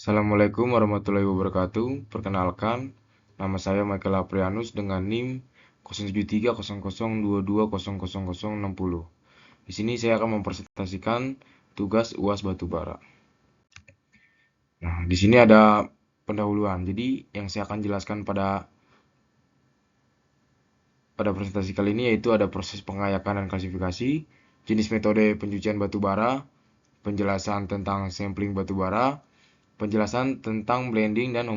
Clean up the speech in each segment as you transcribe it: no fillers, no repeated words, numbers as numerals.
Assalamualaikum warahmatullahi wabarakatuh. Perkenalkan, nama saya Michael Aprianus dengan NIM 073002200060. Di sini saya akan mempresentasikan tugas UAS batubara. Nah, di sini ada pendahuluan. Jadi, yang saya akan jelaskan pada presentasi kali ini yaitu ada proses pengayakan dan klasifikasi, jenis metode pencucian batubara, penjelasan tentang sampling batubara, penjelasan tentang blending dan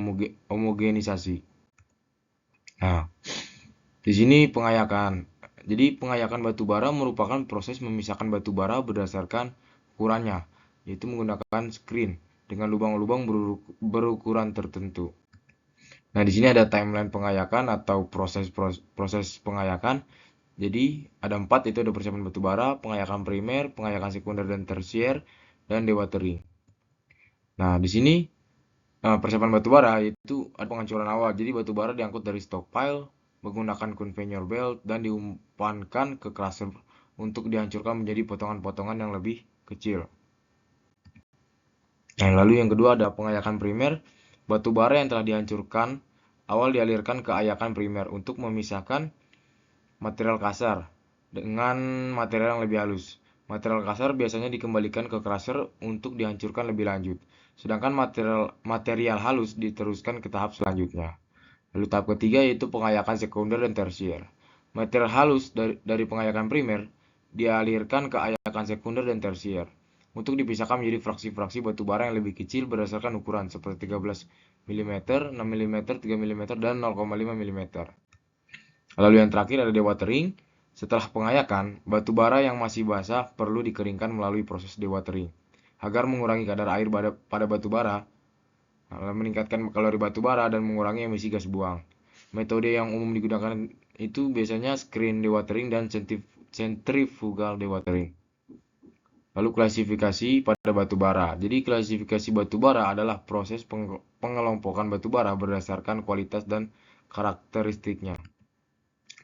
homogenisasi. Nah, di sini pengayakan. Jadi pengayakan batu bara merupakan proses memisahkan batu bara berdasarkan ukurannya, yaitu menggunakan screen dengan lubang-lubang berukuran tertentu. Nah, di sini ada timeline pengayakan atau proses pengayakan. Jadi ada 4, itu ada persiapan batu bara, pengayakan primer, pengayakan sekunder dan tersier, dan dewatering. Nah, di sini persiapan batu bara itu ada penghancuran awal. Jadi batu bara diangkut dari stockpile menggunakan conveyor belt dan diumpankan ke crusher untuk dihancurkan menjadi potongan-potongan yang lebih kecil. Nah, lalu yang kedua ada pengayakan primer. Batu bara yang telah dihancurkan awal dialirkan ke ayakan primer untuk memisahkan material kasar dengan material yang lebih halus. Material kasar biasanya dikembalikan ke crusher untuk dihancurkan lebih lanjut, sedangkan material halus diteruskan ke tahap selanjutnya. Lalu tahap ketiga yaitu pengayakan sekunder dan tersier. Material halus dari pengayakan primer dialirkan ke ayakan sekunder dan tersier untuk dipisahkan menjadi fraksi-fraksi batu bara yang lebih kecil berdasarkan ukuran seperti 13 mm, 6 mm, 3 mm, dan 0,5 mm. Lalu yang terakhir ada dewatering. Setelah pengayakan, batu bara yang masih basah perlu dikeringkan melalui proses dewatering agar mengurangi kadar air pada batu bara, meningkatkan kalori batu bara, dan mengurangi emisi gas buang. Metode yang umum digunakan itu biasanya screen dewatering dan centrifugal dewatering. Lalu klasifikasi pada batu bara. Jadi klasifikasi batu bara adalah proses pengelompokan batu bara berdasarkan kualitas dan karakteristiknya.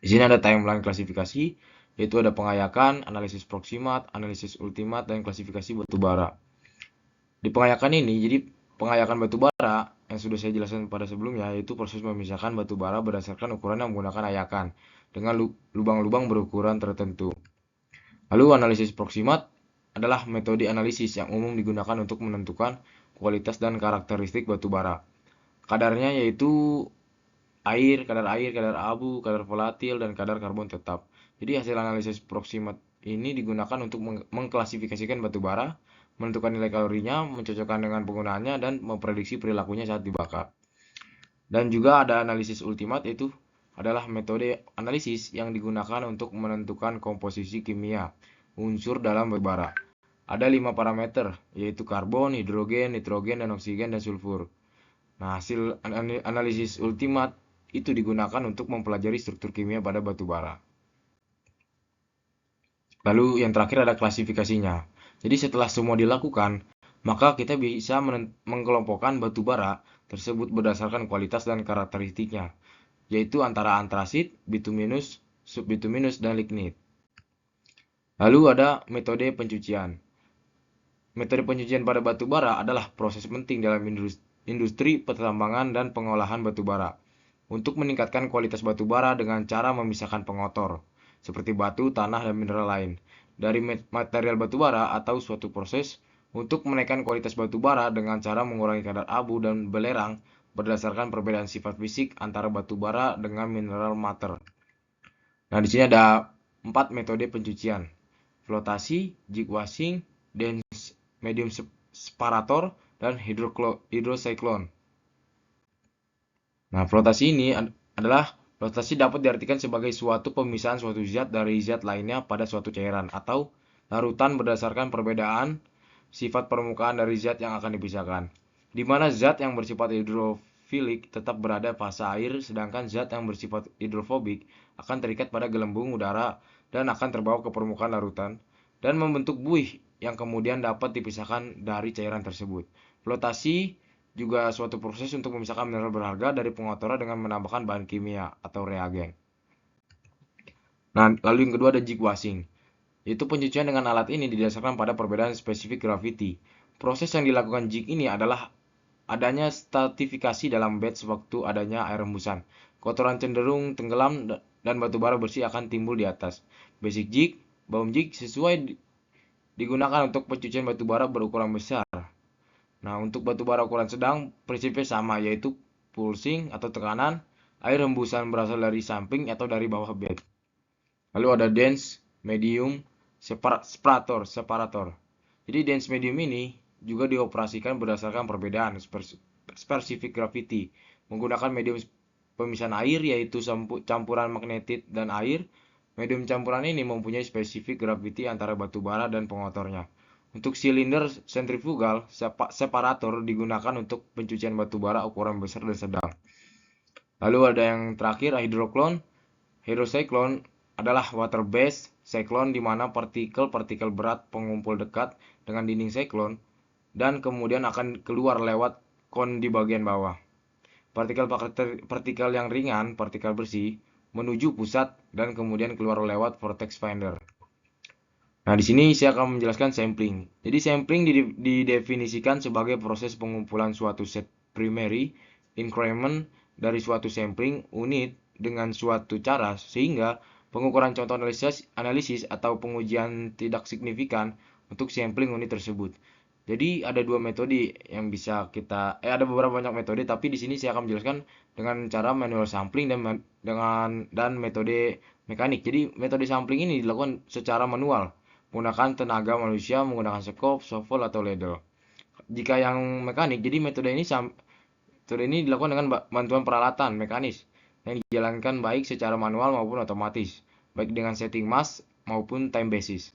Di sini ada timeline klasifikasi, yaitu ada pengayakan, analisis proximat, analisis ultimat, dan klasifikasi batu bara. Di pengayakan ini, jadi pengayakan batu bara yang sudah saya jelaskan pada sebelumnya, yaitu proses memisahkan batu bara berdasarkan ukuran yang menggunakan ayakan dengan lubang-lubang berukuran tertentu. Lalu analisis proximat adalah metode analisis yang umum digunakan untuk menentukan kualitas dan karakteristik batu bara. Kadarnya yaitu kadar air, kadar abu, kadar volatil, dan kadar karbon tetap. Jadi hasil analisis proximat ini digunakan untuk mengklasifikasikan batu bara, menentukan nilai kalorinya, mencocokkan dengan penggunaannya, dan memprediksi perilakunya saat dibakar. Dan juga ada analisis ultimat, itu adalah metode analisis yang digunakan untuk menentukan komposisi kimia unsur dalam batu bara. Ada 5 parameter, yaitu karbon, hidrogen, nitrogen, dan oksigen, dan sulfur. Nah, hasil analisis ultimat itu digunakan untuk mempelajari struktur kimia pada batu bara. Lalu yang terakhir ada klasifikasinya. Jadi setelah semua dilakukan, maka kita bisa mengelompokkan batu bara tersebut berdasarkan kualitas dan karakteristiknya, yaitu antara antrasit, bituminus, subbituminus, dan lignit. Lalu ada metode pencucian. Metode pencucian pada batu bara adalah proses penting dalam industri pertambangan dan pengolahan batu bara untuk meningkatkan kualitas batu bara dengan cara memisahkan pengotor seperti batu, tanah, dan mineral lain dari material batu bara atau suatu proses untuk menaikkan kualitas batu bara dengan cara mengurangi kadar abu dan belerang berdasarkan perbedaan sifat fisik antara batu bara dengan mineral mater. Nah, di sini ada 4 metode pencucian: flotasi, jig washing, dense medium separator, dan hydrocyclone. Nah, flotasi dapat diartikan sebagai suatu pemisahan suatu zat dari zat lainnya pada suatu cairan atau larutan berdasarkan perbedaan sifat permukaan dari zat yang akan dipisahkan, di mana zat yang bersifat hidrofilik tetap berada fase air, sedangkan zat yang bersifat hidrofobik akan terikat pada gelembung udara dan akan terbawa ke permukaan larutan dan membentuk buih yang kemudian dapat dipisahkan dari cairan tersebut. Flotasi juga suatu proses untuk memisahkan mineral berharga dari pengotoran dengan menambahkan bahan kimia atau reagen. Nah, lalu yang kedua ada jig washing, yaitu pencucian dengan alat ini didasarkan pada perbedaan spesifik gravity. Proses yang dilakukan jig ini adalah adanya stratifikasi dalam bed sewaktu adanya air rembusan. Kotoran cenderung tenggelam dan batu bara bersih akan timbul di atas. Basic jig, boom jig sesuai digunakan untuk pencucian batu bara berukuran besar. Nah, untuk batu bara ukuran sedang prinsipnya sama, yaitu pulsing atau tekanan air rembusan berasal dari samping atau dari bawah bed. Lalu ada dense, medium, separator. Jadi dense medium ini juga dioperasikan berdasarkan perbedaan spesifik gravity menggunakan medium pemisahan air yaitu campuran magnetit dan air. Medium campuran ini mempunyai spesifik gravity antara batu bara dan pengotornya. Untuk silinder sentrifugal, separator digunakan untuk pencucian batu bara ukuran besar dan sedang. Lalu ada yang terakhir, hydrocyclone. Hydrocyclone adalah water-based cyclone di mana partikel-partikel berat pengumpul dekat dengan dinding cyclone dan kemudian akan keluar lewat kon di bagian bawah. Partikel yang ringan, partikel bersih, menuju pusat dan kemudian keluar lewat vortex finder. Nah, di sini saya akan menjelaskan sampling. Jadi sampling didefinisikan sebagai proses pengumpulan suatu set primary increment dari suatu sampling unit dengan suatu cara sehingga pengukuran contoh analisis atau pengujian tidak signifikan untuk sampling unit tersebut. Jadi ada dua metode yang bisa ada beberapa banyak metode, tapi di sini saya akan menjelaskan dengan cara manual sampling dan metode mekanik. Jadi metode sampling ini dilakukan secara manual menggunakan tenaga manusia menggunakan skop, shovel atau ladle. Jika yang mekanik, jadi metode ini dilakukan dengan bantuan peralatan mekanis yang dijalankan baik secara manual maupun otomatis, baik dengan setting mass maupun time basis.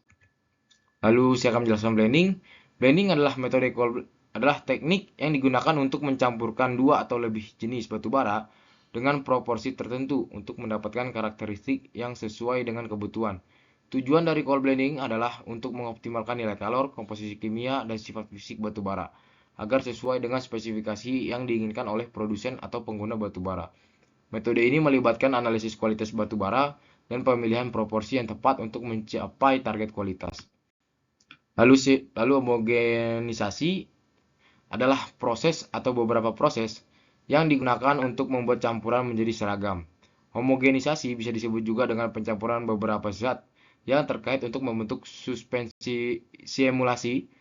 Lalu saya akan menjelaskan blending. Blending adalah teknik yang digunakan untuk mencampurkan dua atau lebih jenis batu bara dengan proporsi tertentu untuk mendapatkan karakteristik yang sesuai dengan kebutuhan. Tujuan dari cold blending adalah untuk mengoptimalkan nilai kalor, komposisi kimia, dan sifat fisik batu bara agar sesuai dengan spesifikasi yang diinginkan oleh produsen atau pengguna batu bara. Metode ini melibatkan analisis kualitas batu bara dan pemilihan proporsi yang tepat untuk mencapai target kualitas. Lalu homogenisasi adalah proses atau beberapa proses yang digunakan untuk membuat campuran menjadi seragam. Homogenisasi bisa disebut juga dengan pencampuran beberapa zat yang terkait untuk membentuk suspensi simulasi.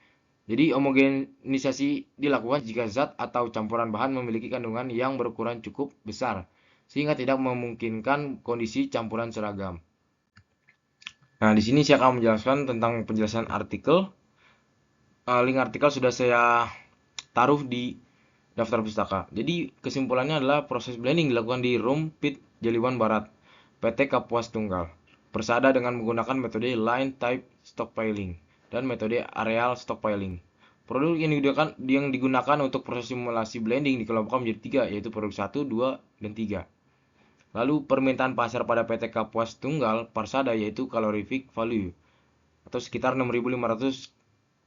Jadi homogenisasi dilakukan jika zat atau campuran bahan memiliki kandungan yang berukuran cukup besar sehingga tidak memungkinkan kondisi campuran seragam. Nah, di sini saya akan menjelaskan tentang penjelasan artikel. Link artikel sudah saya taruh di daftar pustaka. Jadi kesimpulannya adalah proses blending dilakukan di Rumpit Jeliwan Barat, PT Kapuas Tunggal. Persada dengan menggunakan metode line type stockpiling dan metode areal stockpiling. Produk yang digunakan untuk proses simulasi blending dikelompokkan menjadi 3, yaitu produk 1, 2, dan 3. Lalu permintaan pasar pada PT Kapuas Tunggal Persada yaitu calorific value atau sekitar 6.500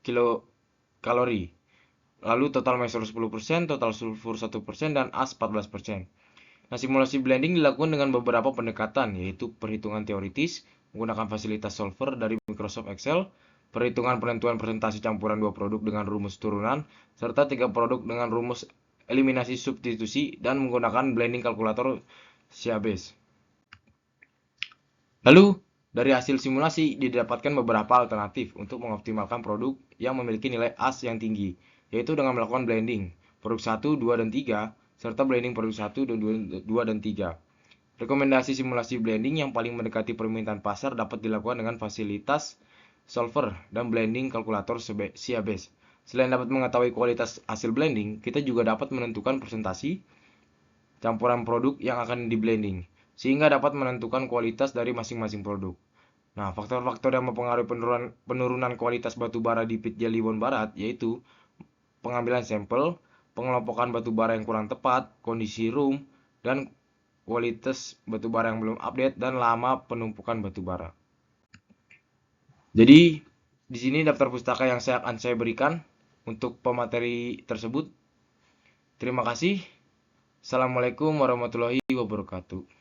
kilokalori. Lalu total moisture 10%, total sulfur 1%, dan as 14%. Nah, simulasi blending dilakukan dengan beberapa pendekatan, yaitu perhitungan teoritis menggunakan fasilitas solver dari Microsoft Excel, perhitungan penentuan presentasi campuran dua produk dengan rumus turunan, serta 3 produk dengan rumus eliminasi substitusi, dan menggunakan blending kalkulator Siabes. Lalu, dari hasil simulasi didapatkan beberapa alternatif untuk mengoptimalkan produk yang memiliki nilai as yang tinggi, yaitu dengan melakukan blending produk 1, 2, dan 3, serta blending produk 1, 2, dan 3. Rekomendasi simulasi blending yang paling mendekati permintaan pasar dapat dilakukan dengan fasilitas solver dan blending kalkulator Siabes. Selain dapat mengetahui kualitas hasil blending, kita juga dapat menentukan presentasi campuran produk yang akan di blending, sehingga dapat menentukan kualitas dari masing-masing produk. Nah, faktor-faktor yang mempengaruhi penurunan kualitas batu bara di Pit Jeliwan Barat yaitu pengambilan sampel, pengelompokan batu bara yang kurang tepat, kondisi room, dan kualitas batu bara yang belum update, dan lama penumpukan batu bara. Jadi, di sini daftar pustaka yang akan saya berikan untuk pemateri tersebut. Terima kasih. Assalamualaikum warahmatullahi wabarakatuh.